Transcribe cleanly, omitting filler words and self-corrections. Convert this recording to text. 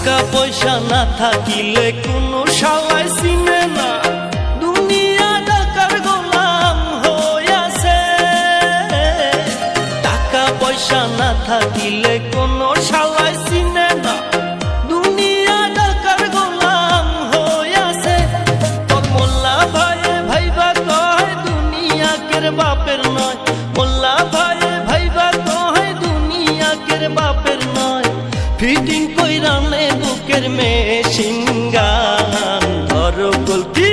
টাকা পয়সা না থাকিলে কোনো শালাই চিনে না, দুনিয়া টাকার গোলাম হইয়াছে। টাকা পয়সা না থাকিলে কোনো শালাই চিনে না, দুনিয়া টাকার গোলাম হইয়াছে। তোর মোল্লা ভাইয়ে ভাইবা কয় দুনিয়া কের বাপের নয়, মোল্লা ভাইয়ে ভাইবা কয় দুনিয়া কের বাপের নয়। ফিটিং কইরা নে বুকের মেশিন গান, ধরো গলতি